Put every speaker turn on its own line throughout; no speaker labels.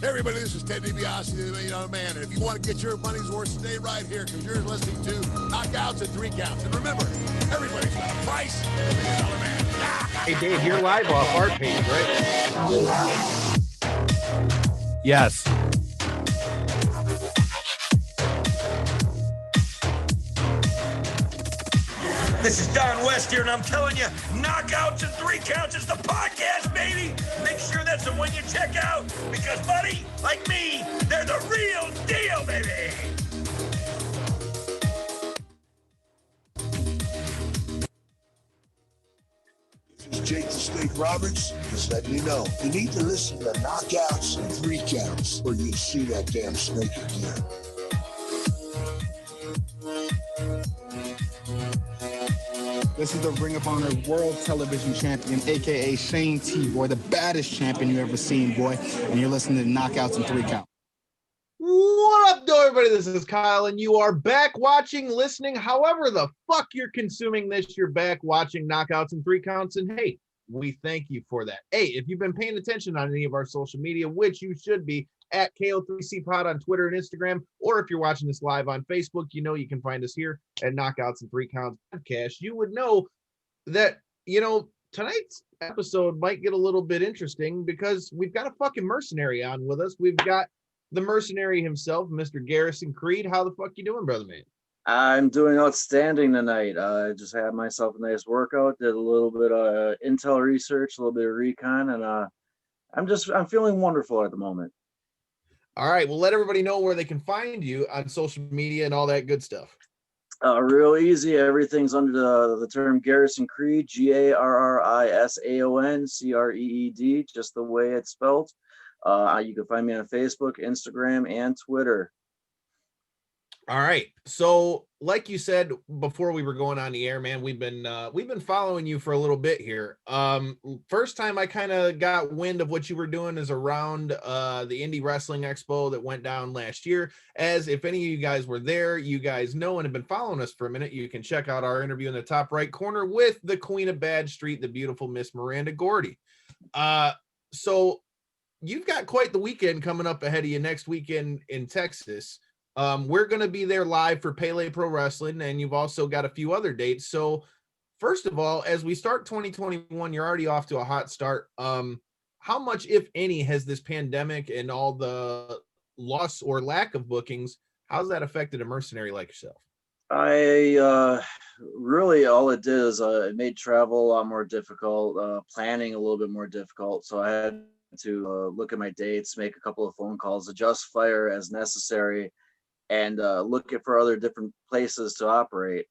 Hey everybody, this is Ted DiBiase, the $1 Million Man, and if you want to get your money's worth, stay right here, because you're listening to Knockouts and Three Counts. And remember, everybody's got a price for the $1 Million Man.
Hey Dave, you're live off our page, right?
Yes.
This is Don West here, and I'm telling you, Knockouts and Three Counts is the podcast, baby. Make sure that's the one you check out, because, buddy, like me, they're the real deal, baby.
This is Jake the Snake Roberts. Just letting you know, you need to listen to Knockouts and Three Counts, or you'll see that damn snake again.
This is the Ring of Honor World Television Champion, a.k.a. Shane T, boy, the baddest champion you ever seen, boy. And you're listening to Knockouts and Three Count.
What up, everybody? This is Kyle, and you are back watching, listening, however the fuck you're consuming this. You're back watching Knockouts and Three Counts, and hey, we thank you for that. Hey, if you've been paying attention on any of our social media, which you should be, at KO3C Pod on Twitter and Instagram, or if you're watching this live on Facebook, you know you can find us here at Knockouts and Three Counts Podcast. You would know that, tonight's episode might get a little bit interesting because we've got a fucking mercenary on with us. We've got the mercenary himself, Mr. Garrison Creed. How the fuck you doing, brother man?
I'm doing outstanding tonight. I just had myself a nice workout, did a little bit of intel research, a little bit of recon, and I'm feeling wonderful at the moment.
All right, well, let everybody know where they can find you on social media and all that good stuff.
Real easy. Everything's under the term Garrison Creed, GARRISAON CREED, just the way it's spelled. You can find me on Facebook, Instagram, and Twitter.
All right. So, like you said before we were going on the air, man, we've been following you for a little bit here. First time I kind of got wind of what you were doing is around the Indie Wrestling Expo that went down last year. As if any of you guys were there, you guys know and have been following us for a minute, you can check out our interview in the top right corner with the Queen of Bad Street, the beautiful Miss Miranda Gordy. So you've got quite the weekend coming up ahead of you next weekend in Texas. We're going to be there live for Pele Pro Wrestling, and you've also got a few other dates. So first of all, as we start 2021, you're already off to a hot start. How much, if any, has this pandemic and all the loss or lack of bookings, how's that affected a mercenary like yourself?
Really all it did is it made travel a lot more difficult, planning a little bit more difficult. So I had to look at my dates, make a couple of phone calls, adjust fire as necessary, and look for other different places to operate.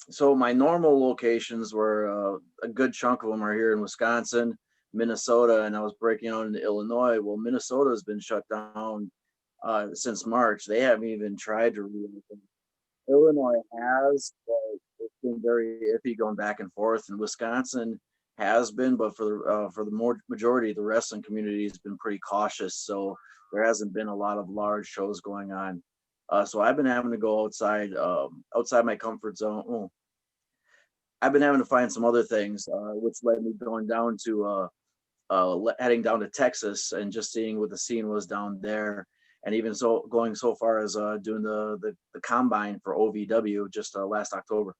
So my normal locations were a good chunk of them are here in Wisconsin, Minnesota, and I was breaking out into Illinois. Well, Minnesota has been shut down since March. They haven't even tried to reopen. Illinois has, but it's been very iffy going back and forth. And Wisconsin has been, but for the majority of the wrestling community has been pretty cautious. So there hasn't been a lot of large shows going on. So I've been having to go outside my comfort zone. Well, I've been having to find some other things, which led me going down to heading down to Texas and just seeing what the scene was down there. And even so, going so far as doing the combine for OVW just last October.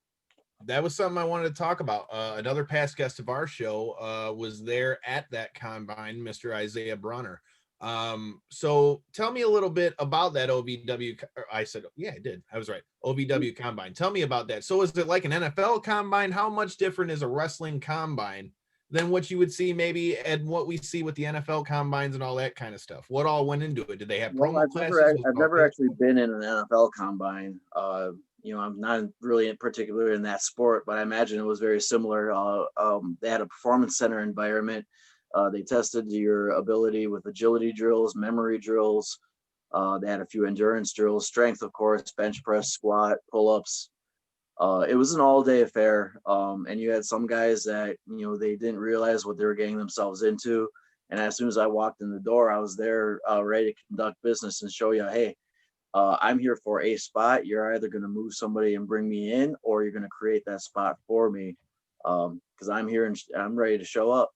That was something I wanted to talk about. Another past guest of our show was there at that combine, Mr. Isaiah Bronner. So tell me a little bit about that OVW. I said, yeah, I did. I was right. OVW combine. Tell me about that. So is it like an NFL combine? How much different is a wrestling combine than what you would see maybe and what we see with the NFL combines and all that kind of stuff? What all went into it? Did they have promo classes?
I've never actually been in an NFL combine. I'm not really particular in that sport, but I imagine it was very similar. They had a performance center environment. They tested your ability with agility drills, memory drills. They had a few endurance drills, strength, of course, bench press, squat, pull-ups. It was an all-day affair, and you had some guys that, they didn't realize what they were getting themselves into. And as soon as I walked in the door, I was there ready to conduct business and show you, hey, I'm here for a spot. You're either going to move somebody and bring me in, or you're going to create that spot for me, because I'm here and I'm ready to show up.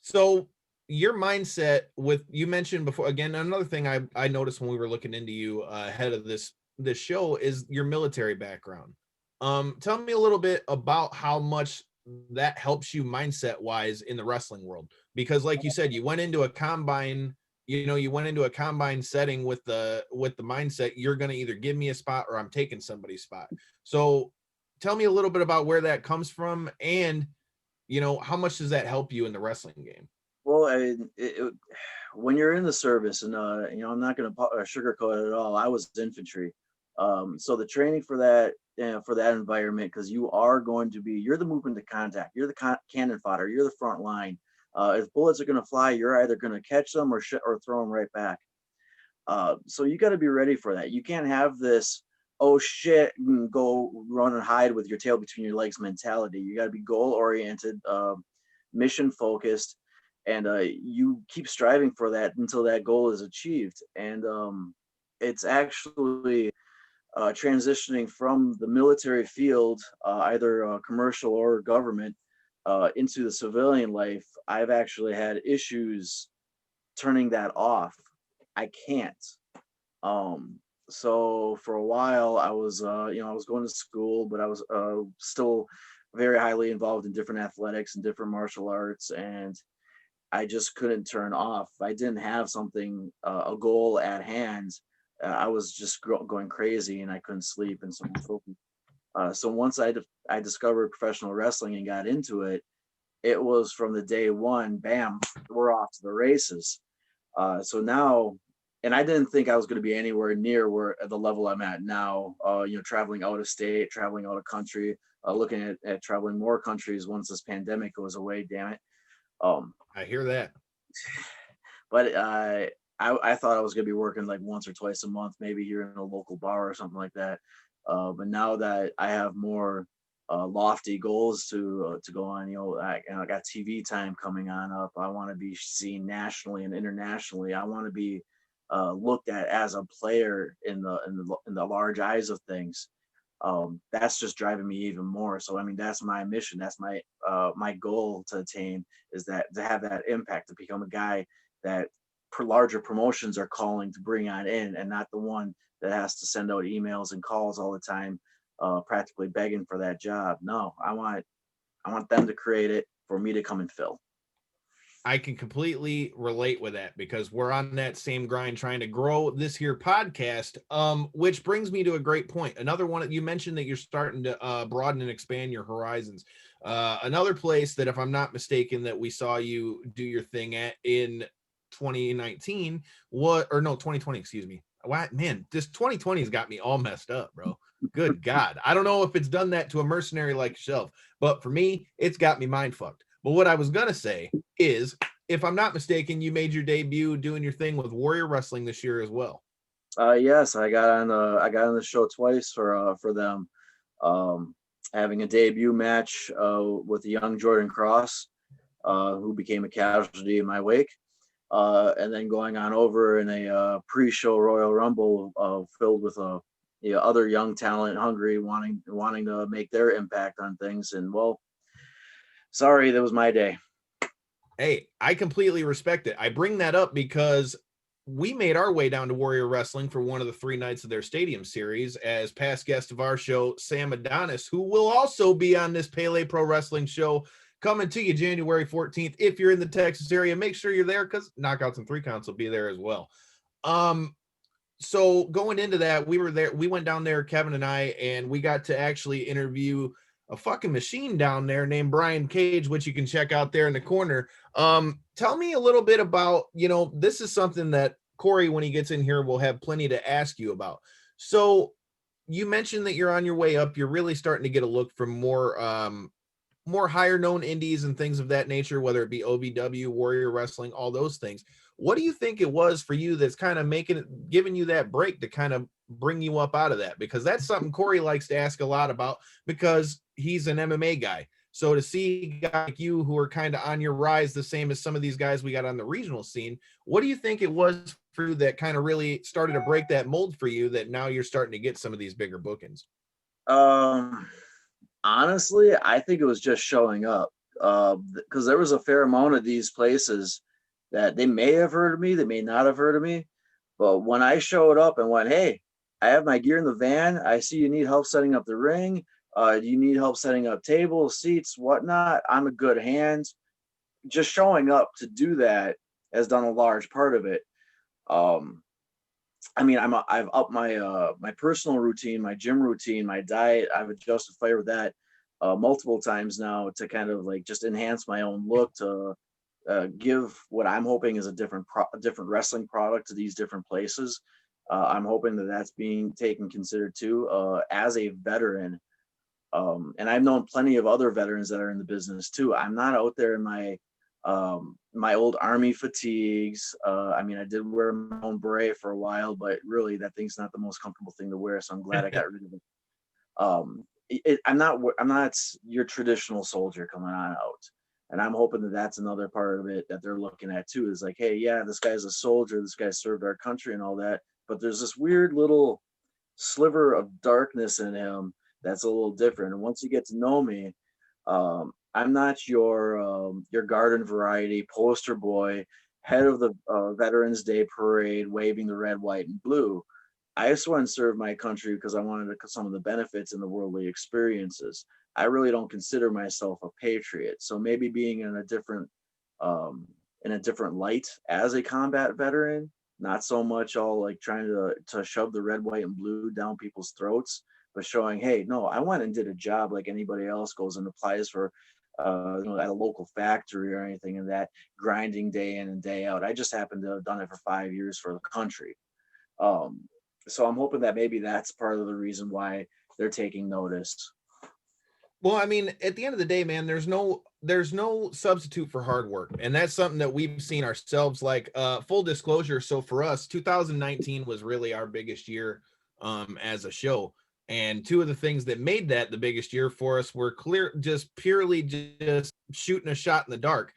So your mindset with, you mentioned before, again, another thing I noticed when we were looking into you ahead of this show is your military background. Tell me a little bit about how much that helps you mindset wise in the wrestling world, because like you said, you went into a combine, you went into a combine setting with the mindset, you're going to either give me a spot or I'm taking somebody's spot. So tell me a little bit about where that comes from, and how much does that help you in the wrestling game?
Well, when you're in the service, and I'm not going to sugarcoat it at all. I was infantry, so the training for that, for that environment, because you're the movement to contact, you're the cannon fodder, you're the front line. If bullets are going to fly, you're either going to catch them or throw them right back. So you got to be ready for that. You can't have this, oh shit, go run and hide with your tail between your legs mentality. You got to be goal oriented, mission focused, and you keep striving for that until that goal is achieved. And it's actually transitioning from the military field, either commercial or government, into the civilian life. I've actually had issues turning that off. I can't. So for a while I was, I was going to school, but I was still very highly involved in different athletics and different martial arts, and I just couldn't turn off. If I didn't have something, a goal at hand, I was just going crazy, and I couldn't sleep, and so on and so forth. So once I discovered professional wrestling and got into it, it was from the day one, bam, we're off to the races. So now, and I didn't think I was going to be anywhere near where at the level I'm at now. Traveling out of state, traveling out of country, looking at traveling more countries once this pandemic goes away. Damn it.
I hear that.
But I thought I was going to be working like once or twice a month, maybe here in a local bar or something like that. But now that I have more lofty goals to go on, I got TV time coming on up. I want to be seen nationally and internationally. I want to be looked at as a player in the large eyes of things. That's just driving me even more. So I mean, that's my mission. That's my goal to attain, is that to have that impact, to become a guy that larger promotions are calling to bring on in, and not the one that has to send out emails and calls all the time, practically begging for that job. No, I want them to create it for me to come and fill.
I can completely relate with that, because we're on that same grind trying to grow this here podcast, which brings me to a great point. Another one, you mentioned that you're starting to broaden and expand your horizons. Another place that, if I'm not mistaken, that we saw you do your thing at in 2019, 2020, excuse me. What, man, this 2020 has got me all messed up, bro. Good God. I don't know if it's done that to a mercenary like yourself, but for me, it's got me mind fucked. But what I was going to say is, if I'm not mistaken, you made your debut doing your thing with Warrior Wrestling this year as well.
Yes, I got on the show twice for them. Having a debut match with the young Jordan Cross, who became a casualty in my wake. And then going on over in a pre-show Royal Rumble filled with other young talent, hungry, wanting to make their impact on things. And well, sorry, that was my day.
Hey, I completely respect it. I bring that up because we made our way down to Warrior Wrestling for one of the 3 nights of their stadium series as past guest of our show, Sam Adonis, who will also be on this Pele Pro Wrestling show coming to you January 14th. If you're in the Texas area, make sure you're there, because Knockouts and 3 Counts will be there as well. So going into that, we went down there, Kevin and I, and we got to actually interview a fucking machine down there named Brian Cage, which you can check out there in the corner. Tell me a little bit about, this is something that Corey, when he gets in here, will have plenty to ask you about. So you mentioned that you're on your way up. You're really starting to get a look from more higher known indies and things of that nature, whether it be OVW, Warrior Wrestling, all those things. What do you think it was for you that's kind of giving you that break to kind of bring you up out of that? Because that's something Corey likes to ask a lot about, because he's an MMA guy. So to see guys like you who are kind of on your rise, the same as some of these guys we got on the regional scene, what do you think it was for you that kind of really started to break that mold for you, that now you're starting to get some of these bigger bookings?
Honestly, I think it was just showing up, because there was a fair amount of these places that they may have heard of me, they may not have heard of me. But when I showed up and went, hey, I have my gear in the van. I see you need help setting up the ring. Do you need help setting up tables, seats, whatnot? I'm a good hand. Just showing up to do that has done a large part of it. I mean, I've upped my personal routine, my gym routine, my diet. I've adjusted fire with that multiple times now to kind of like just enhance my own look, to give what I'm hoping is a different wrestling product to these different places. I'm hoping that that's being taken considered too. As a veteran, and I've known plenty of other veterans that are in the business too. I'm not out there in my old Army fatigues. I mean, I did wear my own beret for a while, but really that thing's not the most comfortable thing to wear. So I'm glad I got rid of it. I'm not your traditional soldier coming on out. And I'm hoping that that's another part of it that they're looking at too, is like, hey, yeah, this guy's a soldier. This guy served our country and all that. But there's this weird little sliver of darkness in him that's a little different. And once you get to know me, I'm not your garden variety poster boy, head of the Veterans Day parade, waving the red, white, and blue. I just want to serve my country because I wanted some of the benefits and the worldly experiences. I really don't consider myself a patriot. So maybe being in a different light as a combat veteran, not so much all like trying to shove the red, white, and blue down people's throats, but showing, hey, no, I went and did a job like anybody else goes and applies for, at a local factory or anything, in that grinding day in and day out. I just happened to have done it for 5 years for the country. So I'm hoping that maybe that's part of the reason why they're taking notice.
Well, I mean, at the end of the day, man, there's no substitute for hard work. And that's something that we've seen ourselves. Like, full disclosure. So for us, 2019 was really our biggest year as a show. And two of the things that made that the biggest year for us were purely shooting a shot in the dark.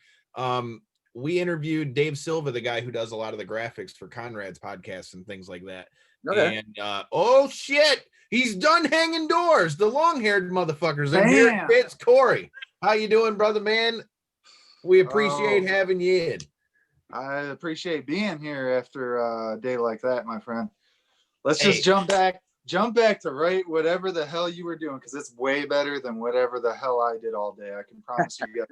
We interviewed Dave Silva, the guy who does a lot of the graphics for Conrad's podcast and things like that. Okay. And oh shit, he's done hanging doors. The long-haired motherfuckers. And here it's Corey. How you doing, brother, man? We appreciate having you in.
I appreciate being here after a day like that, my friend. Let's just jump back to write whatever the hell you were doing, because it's way better than whatever the hell I did all day. I can promise you guys.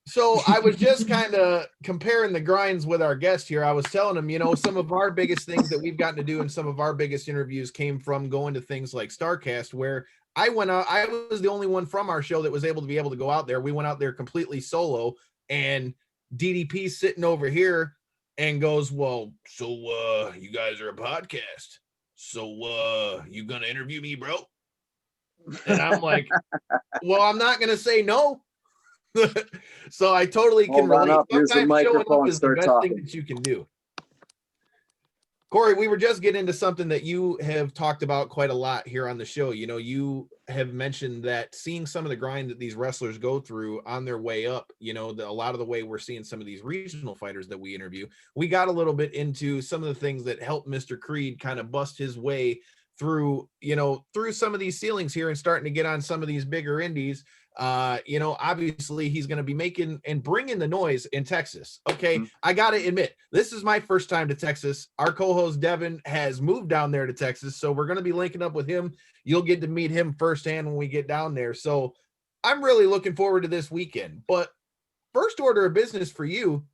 So I was just kind of comparing the grinds with our guest here. I was telling him, some of our biggest things that we've gotten to do and some of our biggest interviews came from going to things like StarCast, where I went out. I was the only one from our show that was able to go out there. We went out there completely solo, and DDP sitting over here and goes, well, so you guys are a podcast. So you going to interview me, bro? And I'm like, well, I'm not going to say no. So I totally can relate. Sometimes showing up is the best thing that you can do. Corey, we were just getting into something that you have talked about quite a lot here on the show. You have mentioned that seeing some of the grind that these wrestlers go through on their way up, a lot of the way we're seeing some of these regional fighters that we interview. We got a little bit into some of the things that helped Mr. Creed kind of bust his way through some of these ceilings here and starting to get on some of these bigger indies. Obviously he's going to be making and bringing the noise in Texas. Okay. Mm-hmm. I got to admit, this is my first time to Texas. Our co-host Devin has moved down there to Texas. So we're going to be linking up with him. You'll get to meet him firsthand when we get down there. So I'm really looking forward to this weekend, but first order of business for you,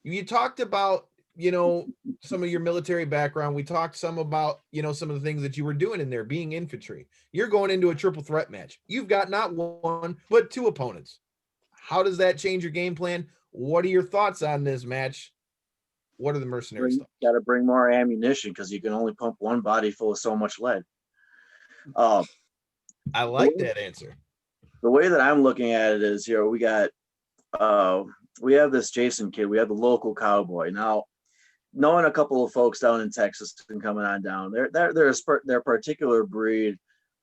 you talked about, some of your military background. We talked some about, some of the things that you were doing in there, being infantry. You're going into a triple threat match. You've got not one, but two opponents. How does that change your game plan? What are your thoughts on this match? What are the mercenaries?
Got to bring more ammunition because you can only pump one body full of so much lead.
I like that answer.
The way that I'm looking at it is, we have this Jason kid. We have the local cowboy. Now, knowing a couple of folks down in Texas and coming on down, they're a particular breed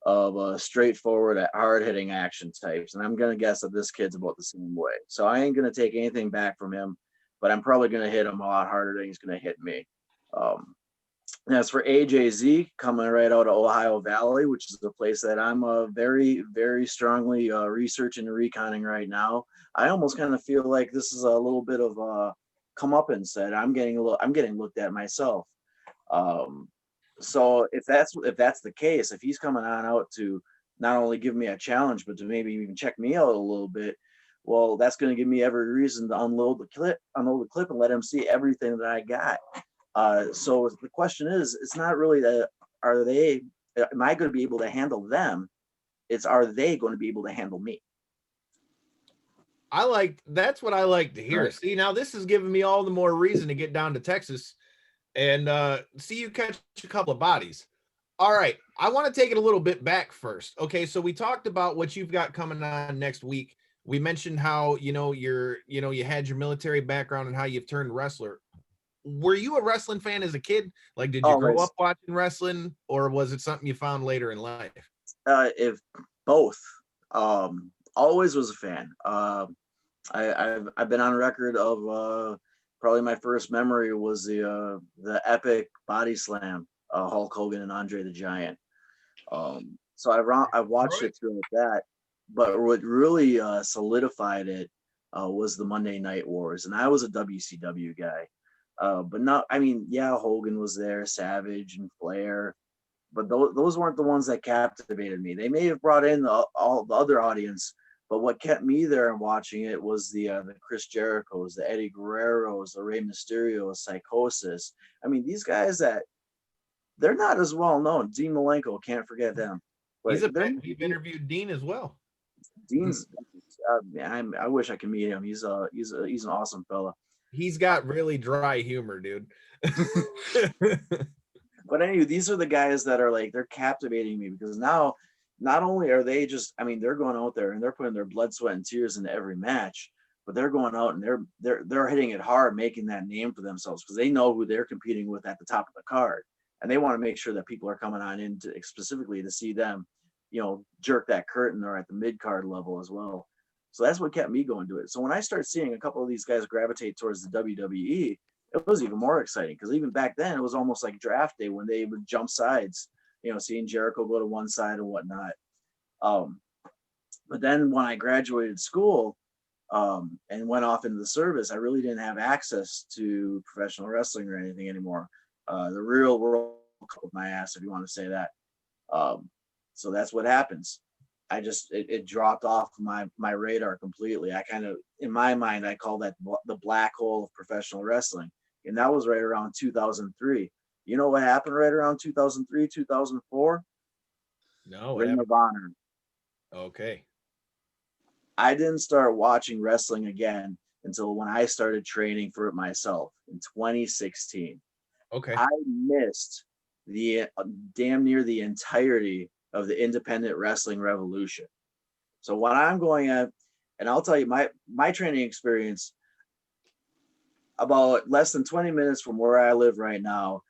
of straightforward, hard-hitting action types. And I'm going to guess that this kid's about the same way. So I ain't going to take anything back from him, but I'm probably going to hit him a lot harder than he's going to hit me. As for AJZ, coming right out of Ohio Valley, which is the place that I'm very, very strongly researching and reconning right now, I almost kind of feel like this is a little bit of come up and said, I'm getting looked at myself. So if that's the case, if he's coming on out to not only give me a challenge, but to maybe even check me out a little bit, well, that's going to give me every reason to unload the clip and let him see everything that I got. So the question is, it's not really am I going to be able to handle them? It's, are they going to be able to handle me?
That's what I like to hear.
Right.
See, now this is giving me all the more reason to get down to Texas and see you catch a couple of bodies. All right, I want to take it a little bit back first. Okay, so we talked about what you've got coming on next week. We mentioned how, you had your military background and how you've turned wrestler. Were you a wrestling fan as a kid? Like, did you grow
Always.
up watching wrestling, or was it something you found later in life?
If both. Always was a fan. I've been on record of probably my first memory was the epic body slam, Hulk Hogan and Andre the Giant. So I've watched it through that, but what really solidified it was the Monday Night Wars, and I was a WCW guy. But not, I mean, yeah, Hogan was there, Savage and Flair, but those weren't the ones that captivated me. They may have brought in all the other audience, but what kept me there and watching it was the Chris Jerichos, the Eddie Guerreros, the Rey Mysterios, Psychosis. I mean, these guys that they're not as well known. Dean Malenko, can't forget them. But
You've interviewed Dean as well.
Dean's, I wish I could meet him. He's an awesome fella.
He's got really dry humor, dude.
But anyway, these are the guys that are like, they're captivating me because now, not only are they just, I mean, they're going out there and they're putting their blood, sweat, and tears into every match, but they're going out and they're hitting it hard, making that name for themselves because they know who they're competing with at the top of the card, and they want to make sure that people are coming on in specifically to see them, jerk that curtain or at the mid card level as well. So that's what kept me going to it. So when I start seeing a couple of these guys gravitate towards the WWE, it was even more exciting because even back then it was almost like draft day when they would jump sides, seeing Jericho go to one side and whatnot. But then when I graduated school and went off into the service, I really didn't have access to professional wrestling or anything anymore. The real world called my ass, if you want to say that. So that's what happens. It dropped off my radar completely. I kind of, in my mind, I call that the black hole of professional wrestling. And that was right around 2003. You know what happened right around 2003, 2004?
No.
Ring of Honor.
Okay.
I didn't start watching wrestling again until when I started training for it myself in 2016.
Okay.
I missed the damn near the entirety of the independent wrestling revolution. So what I'm going at, and I'll tell you my training experience, about less than 20 minutes from where I live right now,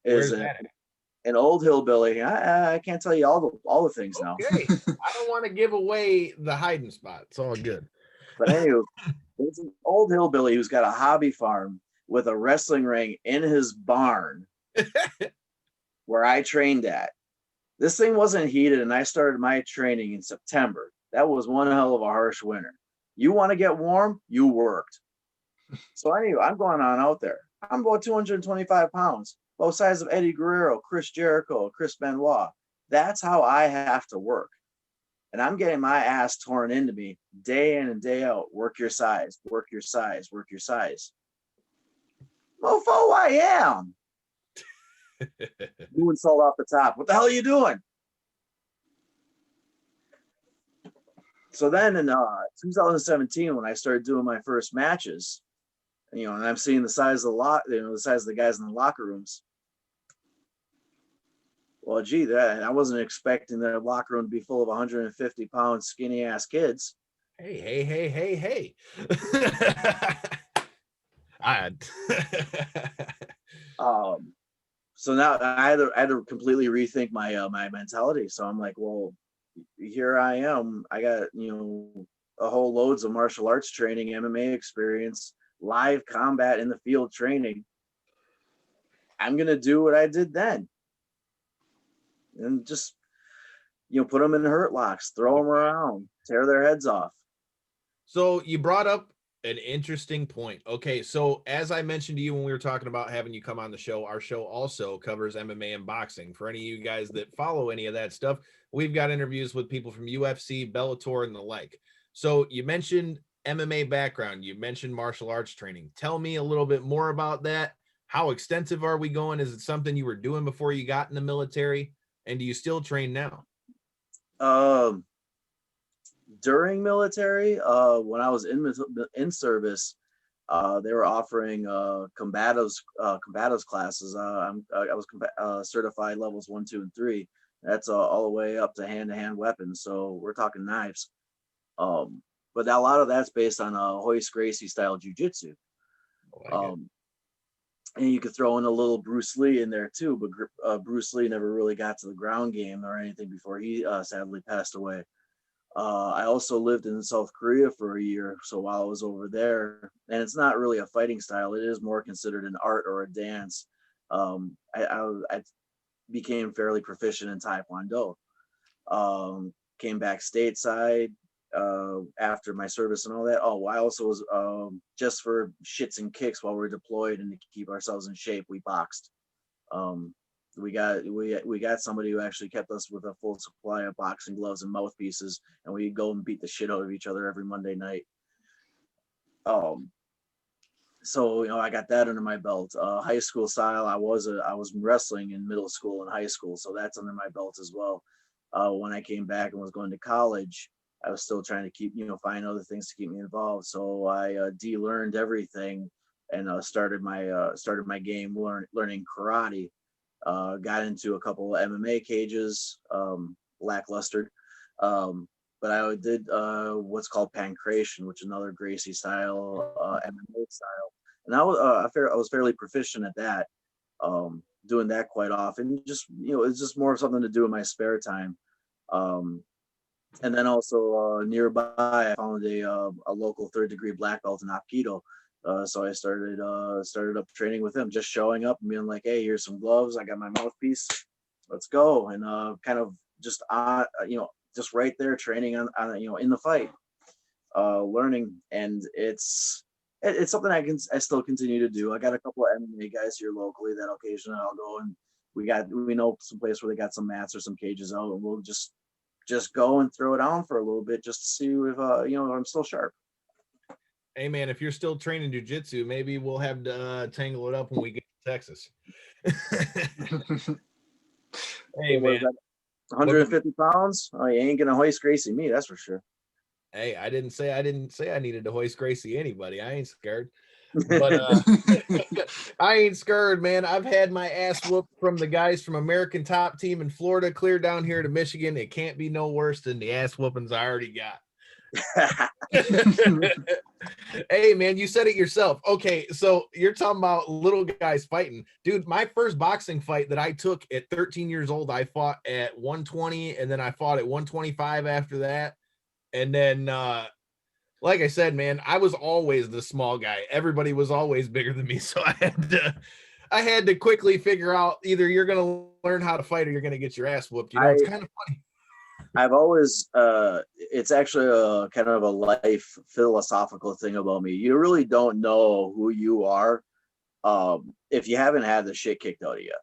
is an old hillbilly. I can't tell you all the things now.
Okay. I don't want to give away the hiding spot. It's all good.
But anyway, there's an old hillbilly who's got a hobby farm with a wrestling ring in his barn where I trained at. This thing wasn't heated, and I started my training in September. That was one hell of a harsh winter. You want to get warm? You worked. So anyway, I'm going on out there. I'm about 225 pounds, both sides of Eddie Guerrero, Chris Jericho, Chris Benoit. That's how I have to work. And I'm getting my ass torn into me day in and day out. Work your size, work your size, work your size. Mofo, I am. Doing salt off the top. What the hell are you doing? So then in 2017, when I started doing my first matches, and I'm seeing the size of the size of the guys in the locker rooms. Well, gee, I wasn't expecting the locker room to be full of 150-pound skinny ass kids.
Hey.
So now I had to completely rethink my mentality. So I'm like, well, here I am. I got a whole loads of martial arts training, MMA experience, live combat in the field training. I'm gonna do what I did then, and just put them in hurt locks, throw them around, tear their heads off.
So you brought up An interesting point. Okay, so as I mentioned to you when we were talking about having you come on the show, our show also covers MMA and boxing. For any of you guys that follow any of that stuff, we've got interviews with people from UFC, Bellator, and the like. So you mentioned MMA background, you mentioned martial arts training. Tell me a little bit more about that. How extensive are we going? Is it something you were doing before you got in the military? And do you still train now?
During military, when I was in service, they were offering combatives classes. I was certified levels 1, 2, and 3. That's all the way up to hand-to-hand weapons. So we're talking knives. But a lot of that's based on Hoist Gracie style jujitsu. And you could throw in a little Bruce Lee in there too, but Bruce Lee never really got to the ground game or anything before he sadly passed away. I also lived in South Korea for a year. So while I was over there, and it's not really a fighting style, it is more considered an art or a dance. I became fairly proficient in Taekwondo. Came back stateside after my service and all that. Oh, I also was just for shits and kicks while we were deployed and to keep ourselves in shape, we boxed. We got somebody who actually kept us with a full supply of boxing gloves and mouthpieces, and we'd go and beat the shit out of each other every Monday night. So I got that under my belt. High school style, I was wrestling in middle school and high school, so that's under my belt as well. When I came back and was going to college, I was still trying to keep find other things to keep me involved. So I de-learned everything and started my game learning karate. Got into a couple of MMA cages, lackluster. But I did what's called pancration, which is another Gracie style, MMA style. And I was fairly proficient at that, doing that quite often. Just, it's just more of something to do in my spare time. And then also nearby, I found a local 3rd degree black belt in Aikido. So I started up training with him, just showing up and being like, hey, here's some gloves. I got my mouthpiece. Let's go. And kind of just, just right there training on in the fight, learning. And it's something I still continue to do. I got a couple of MMA guys here locally that occasionally I'll go, and we know some place where they got some mats or some cages out, and we'll just go and throw it on for a little bit just to see if I'm still sharp.
Hey man, if you're still training jiu-jitsu, maybe we'll have to tangle it up when we get to Texas. Hey man,
150 pounds? Oh, you ain't gonna hoist Gracie me, that's for sure.
Hey, I didn't say I needed to hoist Gracie anybody. I ain't scared. But I ain't scared, man. I've had my ass whooped from the guys from American Top Team in Florida clear down here to Michigan. It can't be no worse than the ass whoopings I already got. Hey man, you said it yourself. Okay, so you're talking about little guys fighting. Dude, my first boxing fight that I took at 13 years old, I fought at 120, and then I fought at 125 after that. And then like I said, man, I was always the small guy. Everybody was always bigger than me. So I had to quickly figure out either you're gonna learn how to fight or you're gonna get your ass whooped. It's kind of funny.
I've always, it's actually a kind of a life philosophical thing about me. You really don't know who you are if you haven't had the shit kicked out of you.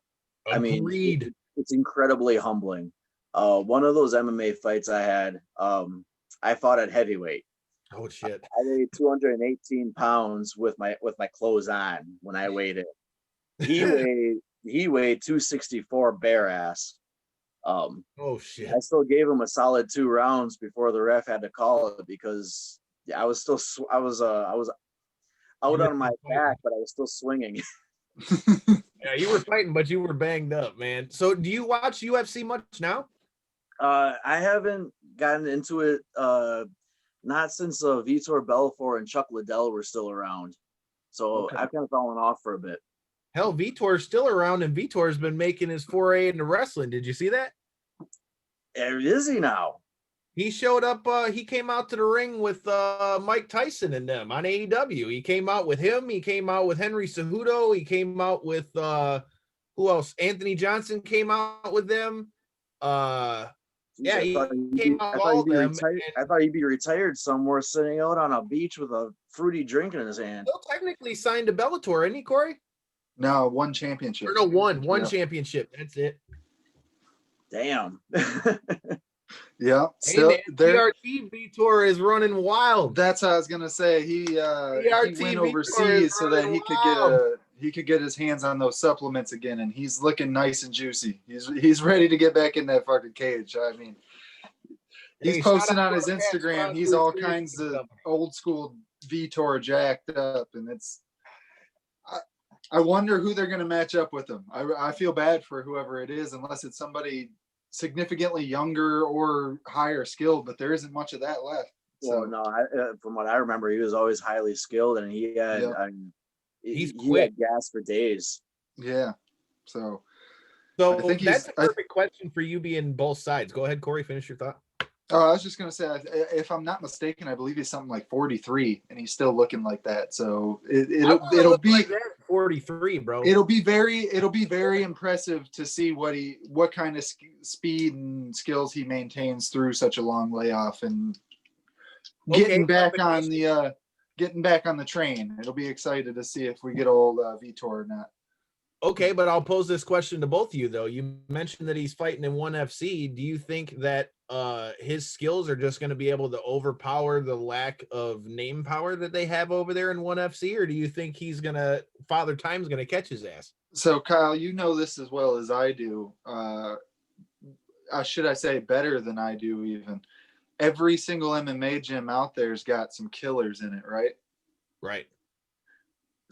Agreed.
I mean, it's incredibly humbling. One of those MMA fights I had, I fought at heavyweight.
Oh shit!
I weighed 218 pounds with my clothes on when I weighed it. He weighed 264 bare ass.
Oh shit!
I still gave him a solid 2 rounds before the ref had to call it because I was out on my back, but I was still swinging.
Yeah, you were fighting, but you were banged up, man. So, do you watch UFC much now?
I haven't gotten into it. Not since Vitor Belfort and Chuck Liddell were still around. So okay. I've kind of fallen off for a bit.
Hell, Vitor's still around, and Vitor's been making his foray into wrestling. Did you see that?
Is he now?
He showed up. He came out to the ring with Mike Tyson and them on AEW. He came out with him. He came out with Henry Cejudo. He came out with who else? Anthony Johnson came out with them. Yeah,
I
he
thought
came out of all of them.
I thought he'd be retired somewhere, sitting out on a beach with a fruity drink in his hand.
Still technically signed to Bellator, isn't he, Corey?
No, one championship.
Or no, one
Yep.
championship. That's it.
Damn.
Yeah.
Hey
Still,
man, PRT Vitor is running wild.
that's what I was gonna say. He went overseas so that he could get his hands on those supplements again, and he's looking nice and juicy. He's ready to get back in that fucking cage. I mean, he's
Hey,
posting
shout out
on his
to our
Instagram.
past
He's all
sponsors,
kinds of
stuff.
old school Vitor jacked up, and I wonder who they're gonna match up with him. I feel bad for whoever it is, unless it's somebody significantly younger or higher skilled, but there isn't much of that left.
Well, no, from what I remember, he was always highly skilled, and he had
He's
he
quick.
had gas for days.
Yeah. So
So
I think
that's a perfect question for you being both sides. Go ahead, Corey, finish your thought.
I was just gonna say, if I'm not mistaken, I believe he's something like 43, and he's still looking like that. So it'll be
like that at 43, bro.
It'll be very impressive to see what kind of speed and skills he maintains through such a long layoff and getting back on the train. It'll be excited to see if we get old Vitor or not.
Okay, but I'll pose this question to both of you though. You mentioned that he's fighting in ONE FC. Do you think that his skills are just going to be able to overpower the lack of name power that they have over there in ONE FC, or do you think Father Time's gonna catch his ass?
So Kyle, you know this as well as I do. Should I say better than I do even? Every single MMA gym out there's got some killers in it, right?
Right.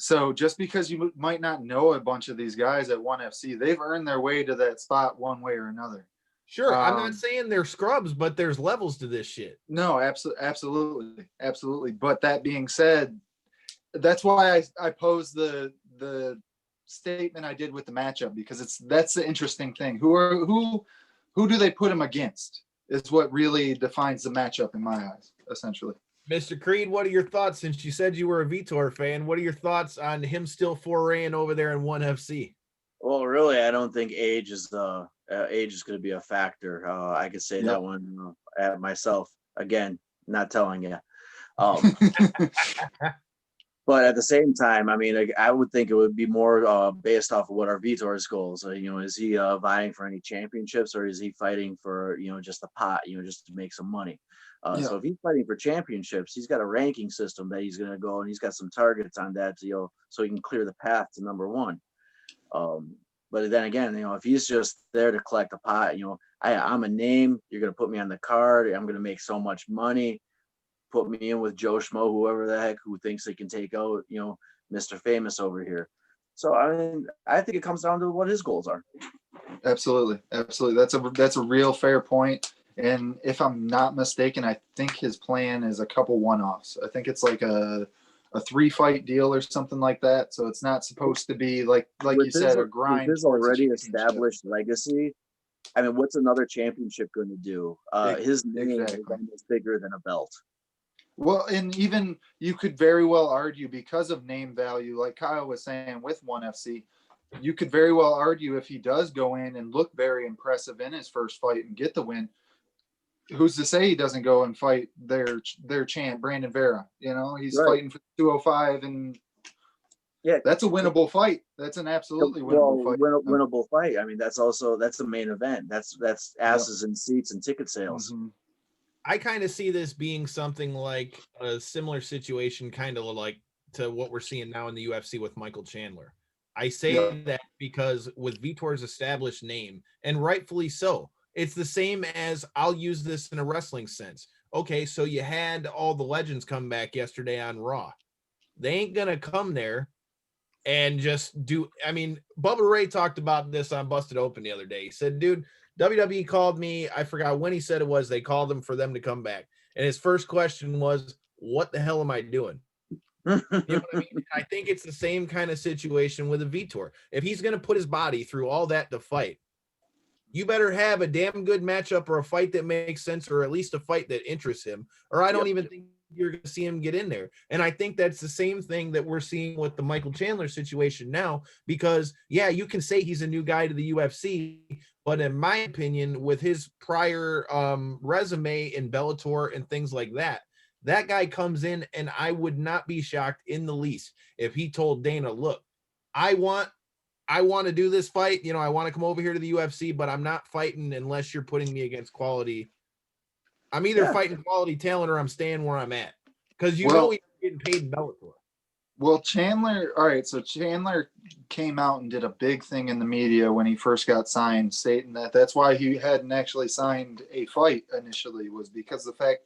So just because you might not know a bunch of these guys at ONE FC, they've earned their way to that spot one way or another.
Sure, I'm not saying they're scrubs, but there's levels to this shit.
No, absolutely. But that being said, that's why I posed the statement I did with the matchup, because that's the interesting thing. Who do they put him against? Is what really defines the matchup in my eyes, essentially.
Mr. Creed, what are your thoughts? Since you said you were a Vitor fan, what are your thoughts on him still foraying over there in ONE FC?
Well, really, I don't think age is going to be a factor. I could say that one myself. Again, not telling you. But at the same time, I mean, I would think it would be more based off of what are Vitor's goals. Is he vying for any championships, or is he fighting for just the pot, just to make some money? So if he's fighting for championships, he's got a ranking system that he's going to go, and he's got some targets on that, so he can clear the path to number one. But then again, if he's just there to collect a pot, I'm a name. You're going to put me on the card. I'm going to make so much money. Put me in with Joe Schmo, whoever the heck, who thinks they can take out, Mr. Famous over here. So I think it comes down to what his goals are. Absolutely.
That's a real fair point. And if I'm not mistaken, I think his plan is a couple one-offs. I think it's like a 3-fight deal or something like that. So it's not supposed to be like you said, a grind.
His already established legacy. I mean, what's another championship going to do? His name is almost bigger than a belt.
Well, and even you could very well argue, because of name value, like Kyle was saying with ONE FC, you could very well argue if he does go in and look very impressive in his first fight and get the win, who's to say he doesn't go and fight their champ, Brandon Vera? He's fighting for 205, and that's a winnable fight. That's an absolutely winnable fight.
Winnable fight. I mean, that's the main event. That's asses and seats and ticket sales.
Mm-hmm.
I kind of see this being something like a similar situation, kind of like to what we're seeing now in the UFC with Michael Chandler. I say that because with Vitor's established name, and rightfully so, it's the same as, I'll use this in a wrestling sense. Okay, so you had all the legends come back yesterday on Raw. They ain't going to come there and just do, Bubba Ray talked about this on Busted Open the other day. He said, dude, WWE called me. I forgot when he said it was. They called him for them to come back. And his first question was, what the hell am I doing? You know what I mean? I think it's the same kind of situation with a Vitor. If he's going to put his body through all that to fight, you better have a damn good matchup or a fight that makes sense, or at least a fight that interests him. Or I don't even think you're going to see him get in there. And I think that's the same thing that we're seeing with the Michael Chandler situation now, because yeah, you can say he's a new guy to the UFC, but in my opinion, with his prior resume in Bellator and things like that, that guy comes in, and I would not be shocked in the least if he told Dana, look, I want to do this fight. You know, I want to come over here to the UFC, but I'm not fighting unless you're putting me against quality. I'm either fighting quality talent or I'm staying where I'm at, because know he's getting paid in Bellator.
Well, Chandler, all right, so Chandler came out and did a big thing in the media when he first got signed, stating that that's why he hadn't actually signed a fight initially, was because the fact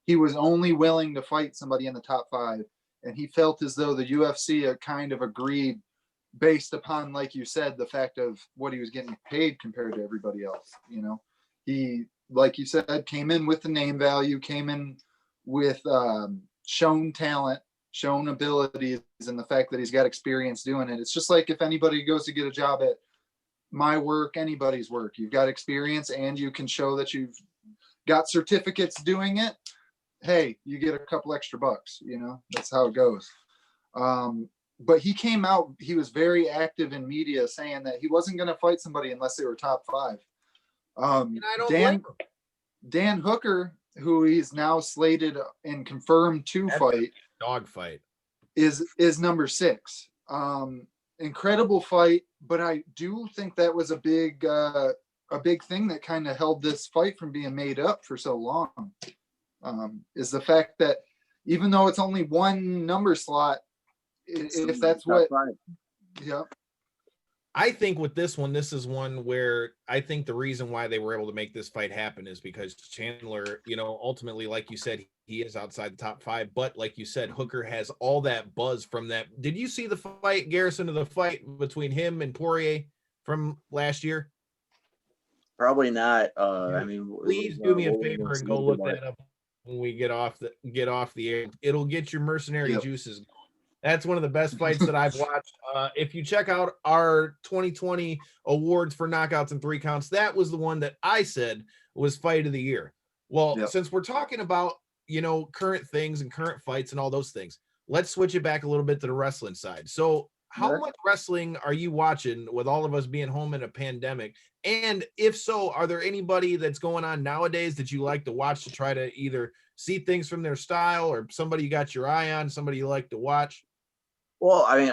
he was only willing to fight somebody in the top 5, and he felt as though the UFC had kind of agreed based upon, like you said, the fact of what he was getting paid compared to everybody else. You know, he, like you said, came in with the name value, came in with shown talent, shown abilities, and the fact that he's got experience doing it. It's just like if anybody goes to get a job at my work, anybody's work, you've got experience and you can show that you've got certificates doing it. Hey, you get a couple extra bucks, you know, that's how it goes. But he came out, he was very active in media saying that he wasn't going to fight somebody unless they were top 5.
And I don't blame him.
Dan Hooker, who he's now slated and confirmed to fight,
dog fight,
is number 6. Incredible fight, but I do think that was a big thing that kind of held this fight from being made up for so long. Is the fact that even though it's only one number slot, if that's what, yeah.
I think with this one, this is one where I think the reason why they were able to make this fight happen is because Chandler, you know, ultimately, like you said, he is outside the top 5. But like you said, Hooker has all that buzz from that. Did you see the fight, Garrison, of the fight between him and Poirier from last year?
Probably not. I mean,
please do me a favor and go look that up when we get off the air. It'll get your mercenary juices. That's one of the best fights that I've watched. If you check out our 2020 awards for knockouts and 3 counts, that was the one that I said was fight of the year. Well, since we're talking about, you know, current things and current fights and all those things, let's switch it back a little bit to the wrestling side. So how much wrestling are you watching with all of us being home in a pandemic? And if so, are there anybody that's going on nowadays that you like to watch to try to either see things from their style, or somebody you got your eye on, somebody you like to watch?
Well, I mean,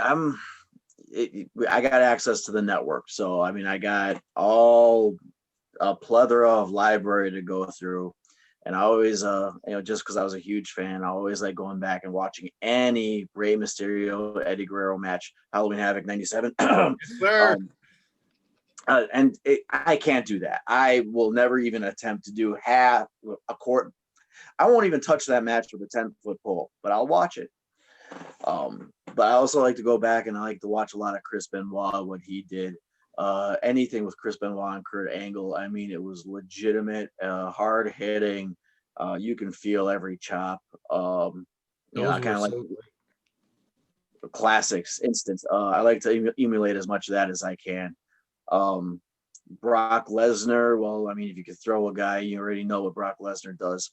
I got access to the network. So, I mean, I got a plethora of library to go through. And I always, you know, just because I was a huge fan, I always like going back and watching any Rey Mysterio, Eddie Guerrero match, Halloween Havoc 97.
Yes, sir.
And I can't do that. I will never even attempt to do half a court. I won't even touch that match with a 10-foot pole, but I'll watch it. But I also like to go back and I like to watch a lot of Chris Benoit, what he did. Anything with Chris Benoit and Kurt Angle, I mean, it was legitimate, hard hitting. You can feel every chop. You know, kind of like classics instance. I like to emulate as much of that as I can. Brock Lesnar, well, I mean, if you could throw a guy, you already know what Brock Lesnar does.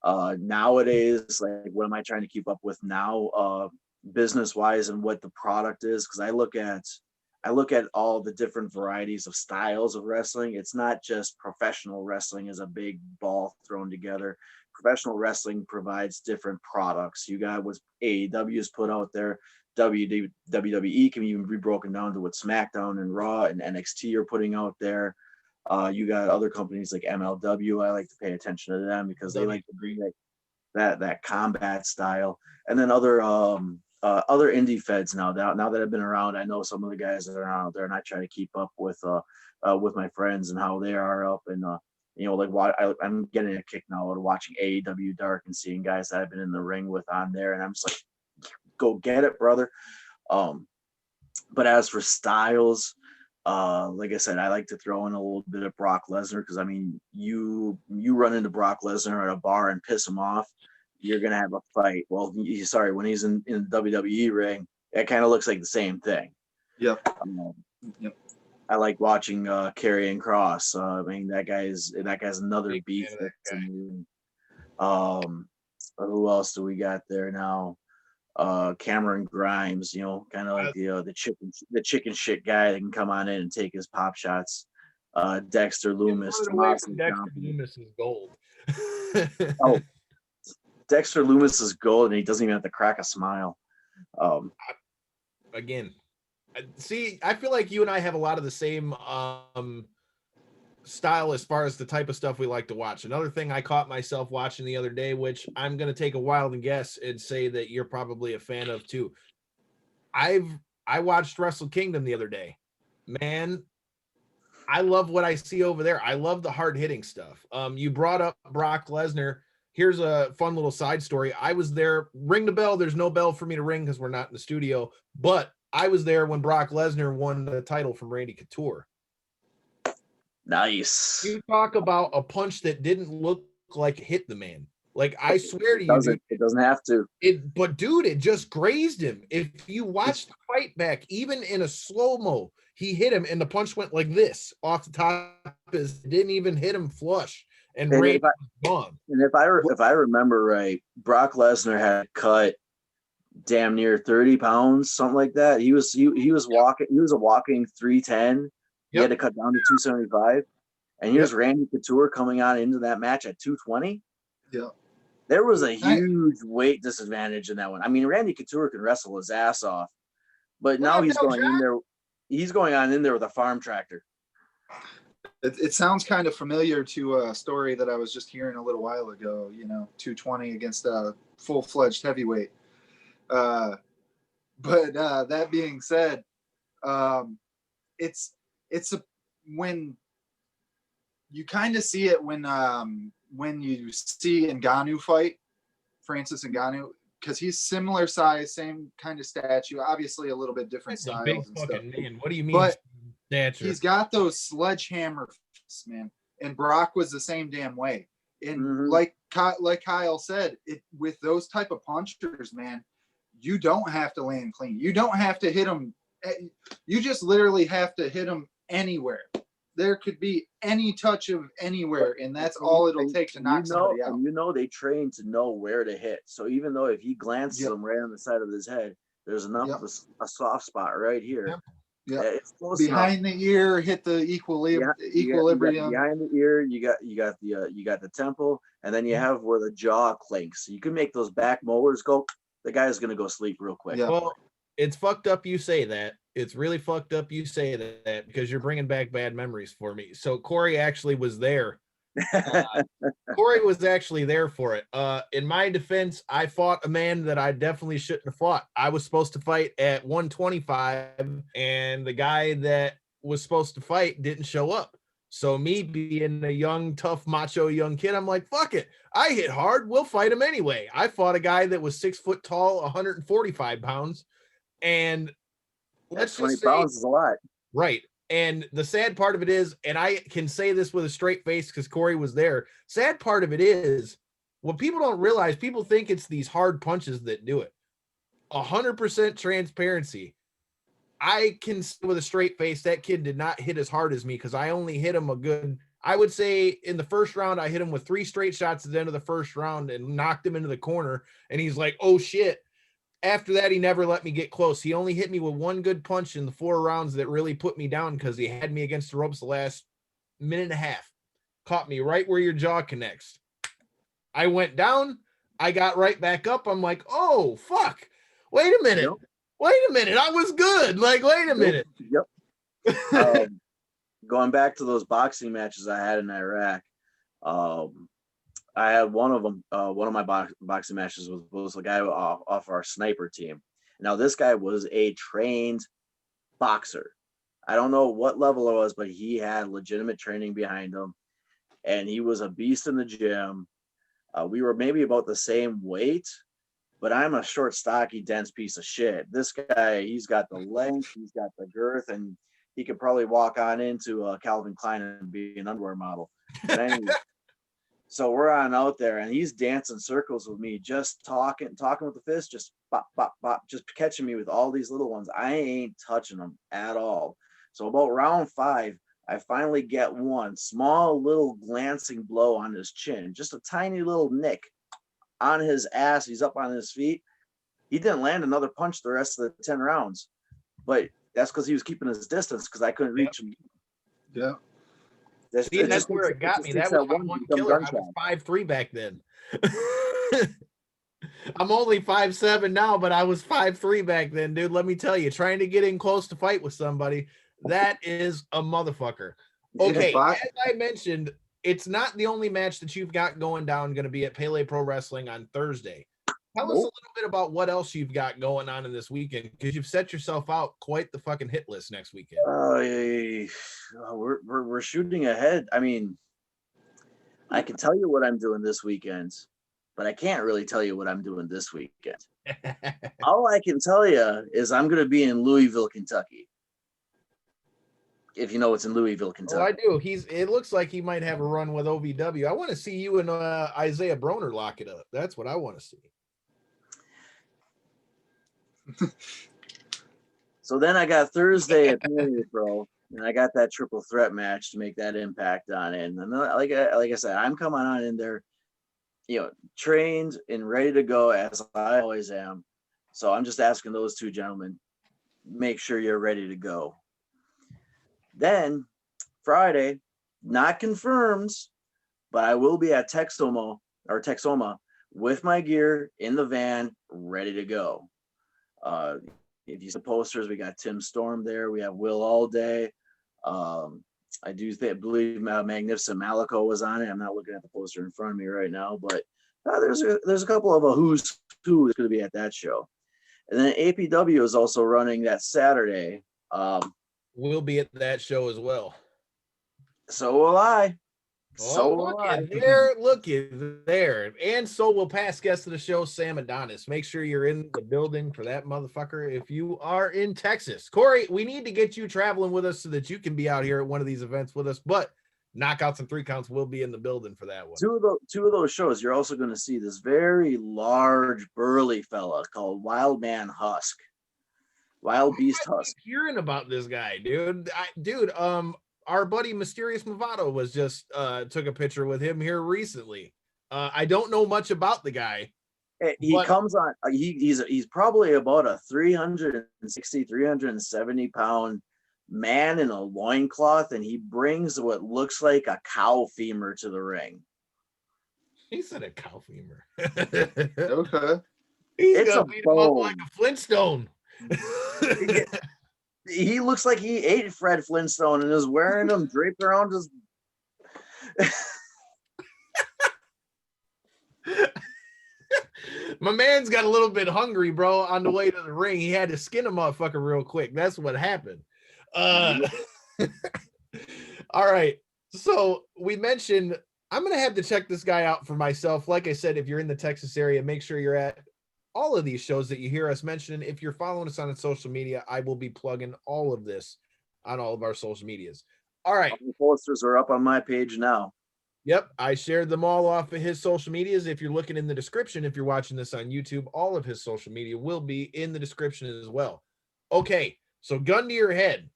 Nowadays, like, what am I trying to keep up with now, business wise, and what the product is? Because I look at all the different varieties of styles of wrestling. It's not just professional wrestling as a big ball thrown together. Professional wrestling provides different products. You got what AEW has put out there. WWE can even be broken down to what SmackDown and Raw and NXT are putting out there. You got other companies like MLW. I like to pay attention to them because they like to bring that combat style. And then other indie feds now that I've been around, I know some of the guys that are out there, and I try to keep up with my friends and how they are up. And you know, like I'm getting a kick now out of watching AEW Dark and seeing guys that I've been in the ring with on there, and I'm just like, go get it, brother. But as for styles, like I said, I like to throw in a little bit of Brock Lesnar, because I mean, you run into Brock Lesnar at a bar and piss him off, you're gonna have a fight. Well, when he's in the WWE ring, it kind of looks like the same thing.
Yep.
Yep. I like watching Karrion Kross. I mean, that guy's another beast. Who else do we got there now? Cameron Grimes, kind of like the chicken shit guy that can come on in and take his pop shots. Dexter Loomis,
Dexter Loomis is gold.
Oh, Dexter Loomis is gold, and he doesn't even have to crack a smile.
Again, see, I feel like you and I have a lot of the same style as far as the type of stuff we like to watch. Another thing I caught myself watching the other day, which I'm going to take a wild guess and say that you're probably a fan of too. I watched Wrestle Kingdom the other day. Man, I love what I see over there. I love the hard hitting stuff. You brought up Brock Lesnar. Here's a fun little side story. I was there. Ring the bell. There's no bell for me to ring because we're not in the studio, but I was there when Brock Lesnar won the title from Randy Couture.
Nice.
You talk about a punch that didn't look like it hit the man. Like, I swear to you, dude,
it doesn't have to.
But dude, it just grazed him. If you watch the fight back, even in a slow-mo, he hit him and the punch went like this off the top. It didn't even hit him flush, and Randy was gone.
And if I remember right, Brock Lesnar had cut damn near 30 pounds, something like that. He was walking. He was a walking 310. He had to cut down to 275. And here's Randy Couture coming on into that match at 220.
Yeah.
There was a huge weight disadvantage in that one. I mean, Randy Couture can wrestle his ass off, but now he's going in there. He's going on in there with a farm tractor.
It sounds kind of familiar to a story that I was just hearing a little while ago. 220 against a full-fledged heavyweight. But that being said, when you kind of see it when you see Ngannou fight, Francis Ngannou, because he's similar size, same kind of statue, obviously a little bit different styles.
Big
and
fucking
stuff.
man. What do you mean?
But
stature?
He's got those sledgehammer fists, man. And Brock was the same damn way. And like Kyle said, with those type of punchers, man, you don't have to land clean. You don't have to hit them. You just literally have to hit them anywhere. There could be any touch of anywhere, and that's all it'll take to knock somebody out.
And they train to know where to hit. So even though if he glances them right on the side of his head, there's enough of a soft spot right here.
Yeah,
it's close
behind the ear, hit the equilibrium.
Behind the ear, you got the temple, and then you have where the jaw clinks. So you can make those back molars go. The guy's gonna go sleep real quick.
Yeah. Well, it's fucked up you say that. It's really fucked up you say that because you're bringing back bad memories for me. So Corey actually was there. Corey was actually there for it. In my defense, I fought a man that I definitely shouldn't have fought. I was supposed to fight at 125, and the guy that was supposed to fight didn't show up. So me being a young, tough, macho young kid, I'm like, fuck it. I hit hard. We'll fight him anyway. I fought a guy that was 6 foot tall, 145 pounds. And let's
20
just say,
pounds is a lot.
Right. And the sad part of it is, and I can say this with a straight face because Corey was there. Sad part of it is what people don't realize, people think it's these hard punches that do it. 100% transparency. I can say with a straight face, that kid did not hit as hard as me because I only hit him a good, I would say in the first round, I hit him with 3 straight shots at the end of the first round and knocked him into the corner. And he's like, oh shit. After that, he never let me get close. He only hit me with 1 good punch in the 4 rounds that really put me down because he had me against the ropes the last minute and a half. Caught me right where your jaw connects. I went down. I got right back up. I'm like, oh, fuck. Wait a minute. Yep. Wait a minute. I was good. Like, wait a minute.
Yep. Going back to those boxing matches I had in Iraq, I had one of them. One of my boxing matches was a guy off our sniper team. Now, this guy was a trained boxer. I don't know what level it was, but he had legitimate training behind him, and he was a beast in the gym. We were maybe about the same weight, but I'm a short, stocky, dense piece of shit. This guy, he's got the length, he's got the girth, and he could probably walk on into Calvin Klein and be an underwear model. But anyway, so we're on out there, and he's dancing circles with me, just talking with the fist, just bop, bop, bop, just catching me with all these little ones. I ain't touching them at all. So about round 5, I finally get one small little glancing blow on his chin, just a tiny little nick. on his ass. He's up on his feet. He didn't land another punch the rest of the 10 rounds, but that's because he was keeping his distance because I couldn't reach him.
Yeah.
That's where it got me. That was my one killer. I was 5'3" back then. I'm only 5'7" now, but I was 5'3" back then, dude. Let me tell you, trying to get in close to fight with somebody, that is a motherfucker. Okay, as I mentioned, it's not the only match that you've got going down going to be at Pele Pro Wrestling on Thursday. Tell us a little bit about what else you've got going on in this weekend, because you've set yourself out quite the fucking hit list next weekend.
We're shooting ahead. I mean, I can tell you what I'm doing this weekend, but I can't really tell you what I'm doing this weekend. All I can tell you is I'm going to be in Louisville, Kentucky. If you know what's in Louisville, Kentucky.
Oh, I do. It looks like he might have a run with OVW. I want to see you and Isaiah Broner lock it up. That's what I want to see.
So then I got Thursday at Mania Pro, and I got that triple threat match to make that impact on it. And then, like I said, I'm coming on in there, trained and ready to go as I always am. So I'm just asking those two gentlemen, make sure you're ready to go. Then Friday, not confirmed, but I will be at Texoma with my gear in the van, ready to go. If you see the posters, we got Tim Storm there. We have Will All Day. I believe Magnificent Malico was on it. I'm not looking at the poster in front of me right now, but there's a couple of who's who is going to be at that show. And then APW is also running that Saturday.
We'll be at that show as well.
So will I.
Look at there. And so will past guest of the show, Sam Adonis. Make sure you're in the building for that motherfucker if you are in Texas. Corey, we need to get you traveling with us so that you can be out here at one of these events with us, but Knockouts and 3 Counts will be in the building for that one.
Two of those shows, you're also going to see this very large, burly fella called Wild Man Husk. Wild Beast Husk.
Hearing about this guy, dude. Our buddy Mysterious Movado was just took a picture with him here recently. I don't know much about the guy.
Comes on. He's probably about a 360, 370 pound man in a loincloth, and he brings what looks like a cow femur to the ring.
He said a cow femur.
Okay.
He's gonna beat him up like a Flintstone.
He looks like he ate Fred Flintstone and is wearing them draped around his.
My man's got a little bit hungry, bro. On the way to the ring, he had to skin a motherfucker real quick. That's what happened. All right. So we mentioned I'm gonna have to check this guy out for myself. Like I said, if you're in the Texas area, make sure you're at all of these shows that you hear us mentioning. If you're following us on social media, I will be plugging all of this on all of our social medias. All right.
All the posters are up on my page now.
Yep. I shared them all off of his social medias. If you're looking in the description, if you're watching this on YouTube, all of his social media will be in the description as well. Okay. So gun to your head.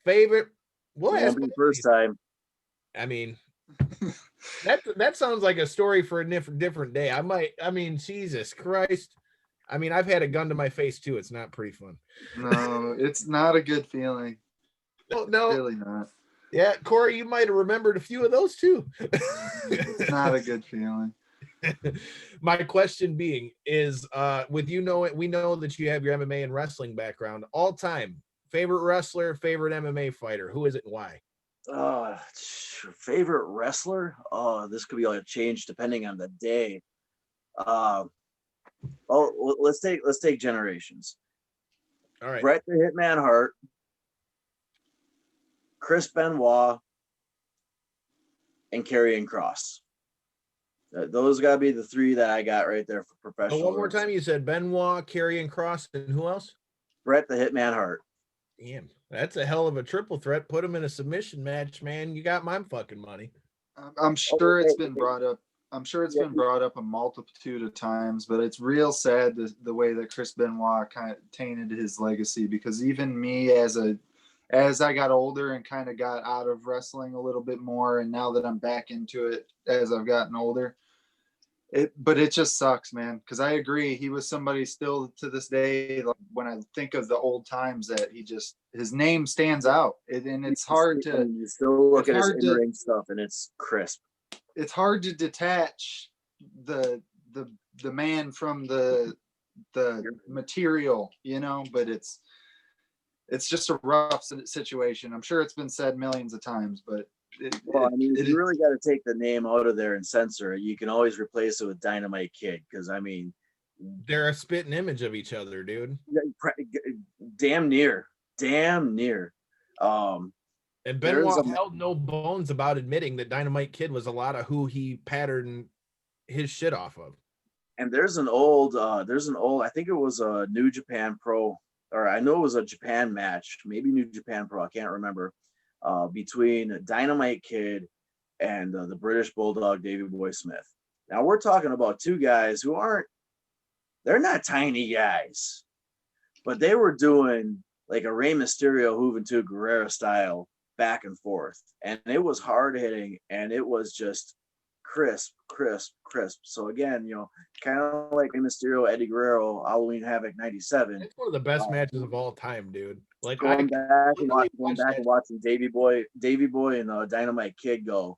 Favorite. We'll ask
first time.
I mean, that sounds like a story for a different day. Jesus Christ. I mean, I've had a gun to my face too. It's not pretty fun.
No, it's not a good feeling.
No,
really not.
Yeah, Corey, you might have remembered a few of those too.
It's not a good feeling.
My question being is, with we know that you have your MMA and wrestling background. All time favorite wrestler, favorite MMA fighter. Who is it and why?
Favorite wrestler? Oh, this could be a change depending on the day. Let's take generations.
All right.
Bret the Hitman Hart, Chris Benoit, and Karrion Kross. Those gotta be the three that I got right there for professional.
So one more time, you said Benoit, Karrion Kross, and who else?
Bret the Hitman Hart.
Damn, that's a hell of a triple threat. Put him in a submission match, man. You got my fucking money.
I'm sure it's been brought up. I'm sure it's been brought up a multitude of times, but it's real sad the way that Chris Benoit kind of tainted his legacy, because even me as I got older and kind of got out of wrestling a little bit more, and now that I'm back into it as I've gotten older, But it just sucks, man. Because I agree, he was somebody still to this day. Like, when I think of the old times, that his name stands out, and it's hard to.
You still look
it's
at his
hard to-
in-ring stuff, and it's crisp.
It's hard to detach the man from the material, but it's just a rough situation. I'm sure it's been said millions of times, but
if you really got to take the name out of there and censor it, you can always replace it with Dynamite Kid, because
they're a spitting image of each other, dude.
Damn near.
And Benoit held no bones about admitting that Dynamite Kid was a lot of who he patterned his shit off of.
And there's an old, I think it was a New Japan Pro, or I know it was a Japan match, maybe New Japan Pro, I can't remember, between Dynamite Kid and the British Bulldog Davey Boy Smith. Now we're talking about two guys who they're not tiny guys, but they were doing like a Rey Mysterio Juventud Guerrera style back and forth. And it was hard hitting, and it was just crisp. So again, kind of like Rey Mysterio, Eddie Guerrero, Halloween Havoc 97.
It's one of the best matches of all time, dude. Like
going back and watching Davey Boy and Dynamite Kid go.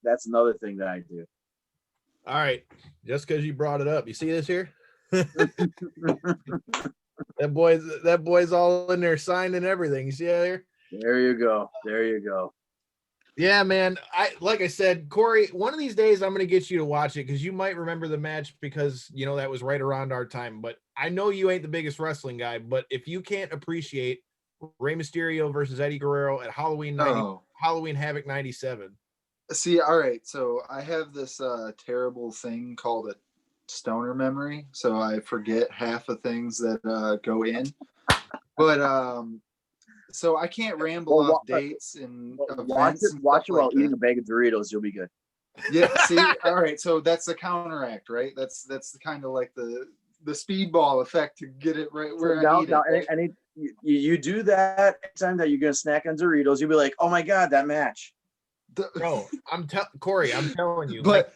That's another thing that I do.
All right, just because you brought it up, you see this here? That boy's all in there signing everything. You see that there?
There you go.
Yeah, man. Like I said, Corey, one of these days I'm gonna get you to watch it, because you might remember the match, because that was right around our time. But I know you ain't the biggest wrestling guy, but if you can't appreciate Rey Mysterio versus Eddie Guerrero at Halloween Havoc 97.
See, all right. So I have this terrible thing called a stoner memory, so I forget half the things that go in. But so I can't ramble off dates and events.
Watch it while eating a bag of Doritos. You'll be good.
Yeah. See, all right. So that's the counteract, right? That's the kind of like the speedball effect to get it right where I need it.
And you do that anytime that you're gonna snack on Doritos, you'll be like, oh my god, that match.
Bro, Corey, I'm telling you.
But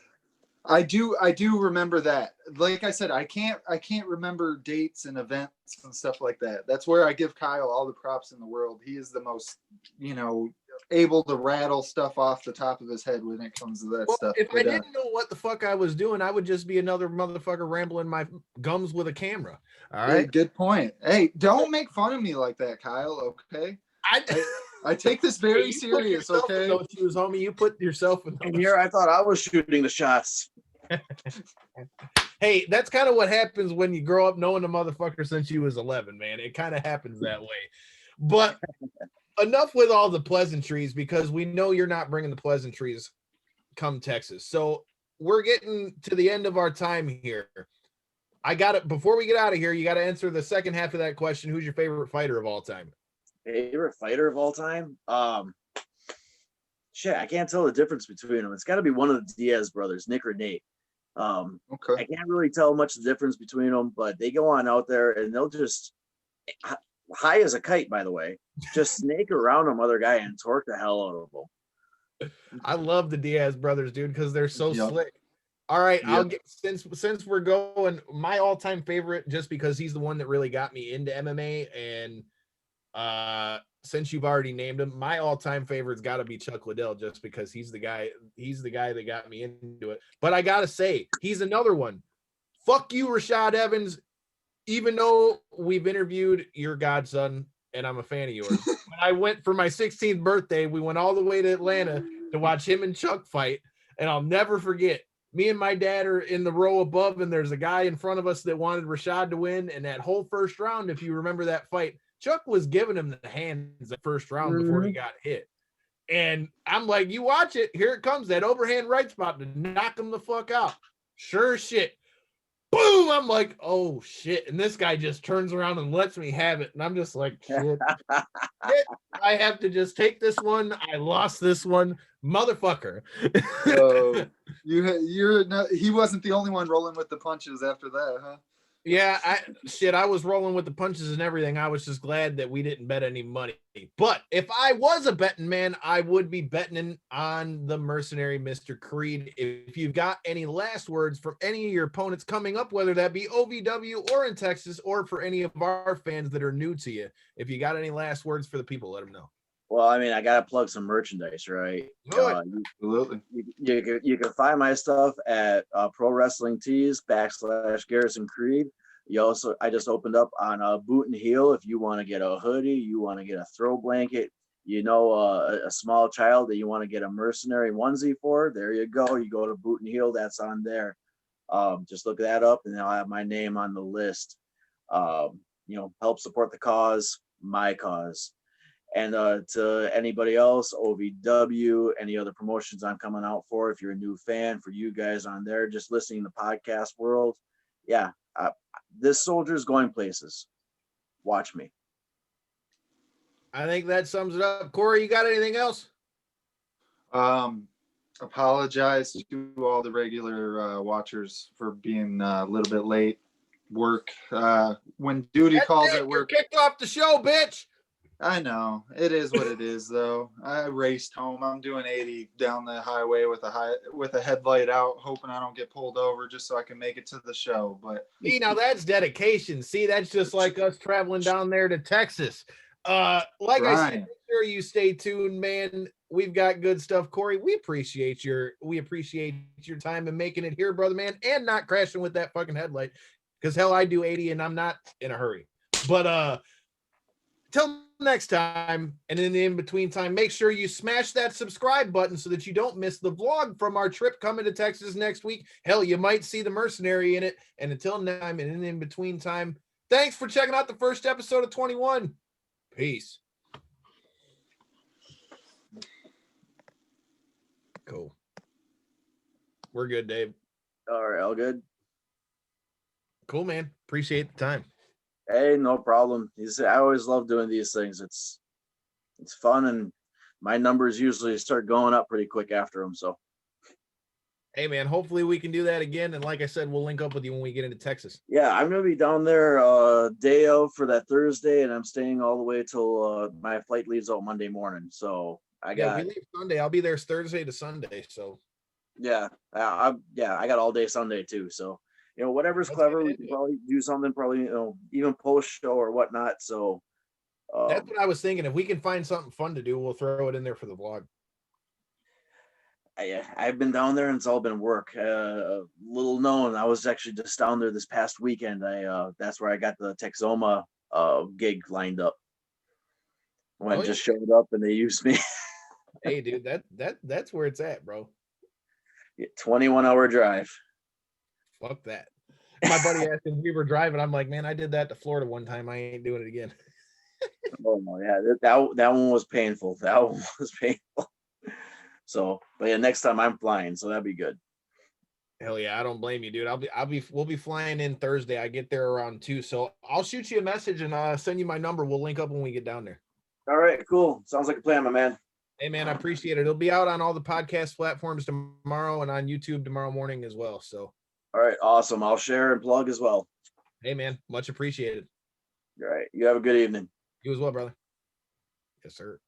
I do remember that. Like I said, I can't remember dates and events and stuff like that. That's where I give Kyle all the props in the world. He is the most, able to rattle stuff off the top of his head when it comes to that stuff.
If I didn't know what the fuck I was doing, I would just be another motherfucker rambling my gums with a camera. All right.
Hey, good point. Hey, don't make fun of me like that, Kyle. Okay. I take this very serious, okay?
Those shoes, homie. You put yourself in.
And here I thought I was shooting the shots.
Hey, that's kind of what happens when you grow up knowing a motherfucker since you was 11, man. It kind of happens that way. But enough with all the pleasantries, because we know you're not bringing the pleasantries come Texas. So we're getting to the end of our time here. I got it. Before we get out of here, you got to answer the second half of that question. Who's your favorite fighter of all time?
Favorite fighter of all time? Shit, I can't tell the difference between them. It's got to be one of the Diaz brothers, Nick or Nate.
Okay.
I can't really tell much the difference between them, but they go on out there and they'll just, high as a kite, by the way, just snake around them other guy and torque the hell out of them.
I love the Diaz brothers, dude, because they're so slick. All right, I'll get since we're going, my all-time favorite, just because he's the one that really got me into MMA, and since you've already named him, my all-time favorite's got to be Chuck Liddell, just because he's the guy that got me into it. But I gotta say, he's another one. Fuck you, Rashad Evans. Even though we've interviewed your godson and I'm a fan of yours, when I went for my 16th birthday, we went all the way to Atlanta to watch him and Chuck fight, and I'll never forget. Me and my dad are in the row above, and there's a guy in front of us that wanted Rashad to win. And that whole first round, if you remember that fight, Chuck was giving him the hands the first round before he got hit. And I'm like, you watch it. Here it comes. That overhand right spot to knock him the fuck out. Sure shit. Boom. I'm like, oh shit. And this guy just turns around and lets me have it. And I'm just like, shit. I have to just take this one. I lost this one. Motherfucker.
He wasn't the only one rolling with the punches after that, huh?
Yeah, I was rolling with the punches and everything. I was just glad that we didn't bet any money. But if I was a betting man, I would be betting on the mercenary Mr. Creed. If you've got any last words from any of your opponents coming up, whether that be OVW or in Texas, or for any of our fans that are new to you, if you got any last words for the people, let them know.
Well, I mean, I gotta plug some merchandise, right?
Absolutely.
You can find my stuff at Pro Wrestling Tees / Garrison Creed. I just opened up on Boot and Heel. If you want to get a hoodie, you want to get a throw blanket, a small child that you want to get a mercenary onesie for, there you go. You go to Boot and Heel, that's on there. Just look that up, and I'll have my name on the list. Help support the cause, my cause. And to anybody else, OVW, any other promotions I'm coming out for, if you're a new fan, for you guys on there, just listening to the podcast world, yeah, this soldier's going places. Watch me.
I think that sums it up. Corey, you got anything else?
Apologize to all the regular watchers for being a little bit late. Work when duty calls at work.
You're kicked off the show, bitch.
I know it is what it is, though. I raced home. I'm doing 80 down the highway with a headlight out, hoping I don't get pulled over, just so I can make it to the show. But
see, now that's dedication. See, that's just like us traveling down there to Texas. I said, make sure you stay tuned, man. We've got good stuff, Corey. We appreciate your time and making it here, brother, man, and not crashing with that fucking headlight. Because hell, I do 80 and I'm not in a hurry. But till next time, and in the in-between time, make sure you smash that subscribe button so that you don't miss the vlog from our trip coming to Texas next week. Hell, you might see the mercenary in it. And until now, and in the in-between time, thanks for checking out the first episode of 21. Peace. Cool. We're good, Dave.
All right, all good.
Cool, man. Appreciate the time.
Hey, no problem. I always love doing these things. It's fun, and my numbers usually start going up pretty quick after them. So,
hey, man, hopefully we can do that again. And like I said, we'll link up with you when we get into Texas.
Yeah, I'm gonna be down there day of for that Thursday, and I'm staying all the way till my flight leaves out Monday morning. So we leave
Sunday. I'll be there Thursday to Sunday. So
yeah, I got all day Sunday too. So. Whatever's clever, we can probably do something, even post show or whatnot. So
that's what I was thinking. If we can find something fun to do, we'll throw it in there for the vlog.
I've been down there and it's all been work. Little known, I was actually just down there this past weekend. That's where I got the Texoma gig lined up. When just showed up and they used me.
Hey, dude, that's where it's at, bro.
21-hour drive.
Fuck that. My buddy asked if we were driving. I'm like, man, I did that to Florida one time. I ain't doing it again.
Oh no, yeah, that one was painful. That one was painful. So, but yeah, next time I'm flying, so that'd be good.
Hell yeah, I don't blame you, dude. We'll be flying in Thursday. I get there around 2, so I'll shoot you a message and send you my number. We'll link up when we get down there.
All right, cool. Sounds like a plan, my man.
Hey man, I appreciate it. It'll be out on all the podcast platforms tomorrow and on YouTube tomorrow morning as well. So.
All right, awesome. I'll share and plug as well.
Hey, man, much appreciated.
All right, you have a good evening.
You as well, brother. Yes, sir.